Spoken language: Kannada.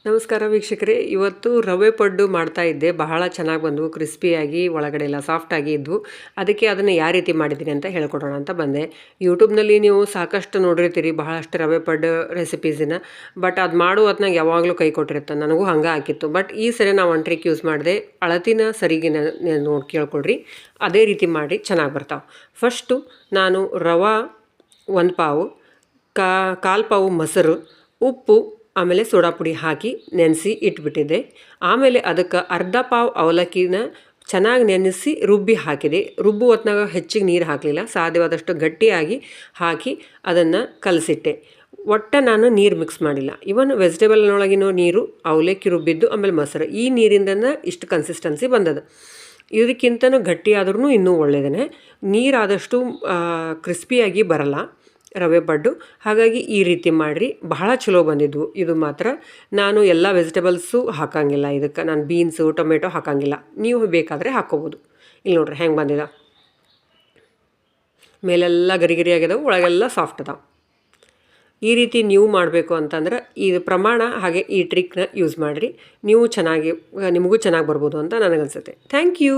ನಮಸ್ಕಾರ ವೀಕ್ಷಕರೇ, ಇವತ್ತು ರವೆ ಪಡ್ಡು ಮಾಡ್ತಾ ಇದ್ದೆ. ಬಹಳ ಚೆನ್ನಾಗಿ ಬಂದವು, ಕ್ರಿಸ್ಪಿಯಾಗಿ, ಒಳಗಡೆ ಎಲ್ಲ ಸಾಫ್ಟಾಗಿ ಇದ್ವು. ಅದಕ್ಕೆ ಅದನ್ನು ಯಾವ ರೀತಿ ಮಾಡಿದ್ದೀನಿ ಅಂತ ಹೇಳ್ಕೊಡೋಣ ಅಂತ ಬಂದೆ. ಯೂಟ್ಯೂಬ್ನಲ್ಲಿ ನೀವು ಸಾಕಷ್ಟು ನೋಡಿರ್ತೀರಿ ಬಹಳಷ್ಟು ರವೆ ಪಡ್ಡು ರೆಸಿಪೀಸಿನ. ಬಟ್ ಅದು ಮಾಡೋ ಹೊತ್ನಾಗ ಯಾವಾಗಲೂ ಕೈ ಕೊಟ್ಟಿರುತ್ತೆ. ನನಗೂ ಹಂಗೆ ಹಾಕಿತ್ತು. ಬಟ್ ಈ ಸರಿ ನಾವು ಒಂದು ಟ್ರಿಕ್ ಯೂಸ್ ಮಾಡಿದೆ. ಅಳತಿನ ಸರಿಗೆ ನೋಡಿ ಕೇಳ್ಕೊಡ್ರಿ, ಅದೇ ರೀತಿ ಮಾಡಿ ಚೆನ್ನಾಗಿ ಬರ್ತಾವೆ. ಫಸ್ಟು ನಾನು ರವೆ 1 ಪಾವು, ಕಾಲು ಪಾವು ಮೊಸರು, ಉಪ್ಪು, ಆಮೇಲೆ ಸೋಡಾ ಪುಡಿ ಹಾಕಿ ನೆನೆಸಿ ಇಟ್ಬಿಟ್ಟಿದ್ದೆ. ಆಮೇಲೆ ಅದಕ್ಕೆ ಅರ್ಧ ಪಾವು ಅವಲಕ್ಕಿನ ಚೆನ್ನಾಗಿ ನೆನೆಸಿ ರುಬ್ಬಿ ಹಾಕಿದೆ. ರುಬ್ಬು ಹೊತ್ನಾಗ ಹೆಚ್ಚಿಗೆ ನೀರು ಹಾಕಲಿಲ್ಲ, ಸಾಧ್ಯವಾದಷ್ಟು ಗಟ್ಟಿಯಾಗಿ ಹಾಕಿ ಅದನ್ನು ಕಲಸಿಟ್ಟೆ. ನಾನು ನೀರು ಮಿಕ್ಸ್ ಮಾಡಿಲ್ಲ. ಇವನ್ ವೆಜಿಟೇಬಲ್ನೊಳಗಿನ ನೀರು, ಅವಲಕ್ಕಿ ರುಬ್ಬಿದ್ದು, ಆಮೇಲೆ ಮೊಸರು, ಈ ನೀರಿಂದನೇ ಇಷ್ಟು ಕನ್ಸಿಸ್ಟೆನ್ಸಿ ಬಂದದ. ಇದಕ್ಕಿಂತನೂ ಗಟ್ಟಿಯಾದ್ರೂ ಇನ್ನೂ ಒಳ್ಳೆಯದೇ. ನೀರಾದಷ್ಟು ಕ್ರಿಸ್ಪಿಯಾಗಿ ಬರಲ್ಲ ರವೆ ಪಡ್ಡು. ಹಾಗಾಗಿ ಈ ರೀತಿ ಮಾಡಿರಿ, ಬಹಳ ಚಲೋ ಬಂದಿದ್ವು. ಇದು ಮಾತ್ರ ನಾನು ಎಲ್ಲ ವೆಜಿಟೇಬಲ್ಸು ಹಾಕೋಂಗಿಲ್ಲ ಇದಕ್ಕೆ. ನಾನು ಬೀನ್ಸು, ಟೊಮೆಟೊ ಹಾಕೋಂಗಿಲ್ಲ. ನೀವು ಬೇಕಾದರೆ ಹಾಕ್ಕೋಬೋದು. ಇಲ್ಲಿ ನೋಡ್ರಿ ಹೆಂಗೆ ಬಂದಿದೆ. ಮೇಲೆಲ್ಲ ಗರಿ ಗರಿ ಆಗಿದಾವೆ, ಒಳಗೆಲ್ಲ ಸಾಫ್ಟ್ ಅದಾವೆ. ಈ ರೀತಿ ನೀವು ಮಾಡಬೇಕು ಅಂತಂದ್ರೆ ಇದು ಪ್ರಮಾಣ ಹಾಗೆ ಈ ಟ್ರಿಕ್ನ ಯೂಸ್ ಮಾಡಿರಿ. ನಿಮಗೂ ಚೆನ್ನಾಗಿ ಬರ್ಬೋದು ಅಂತ ನನಗನ್ಸುತ್ತೆ. Thank you.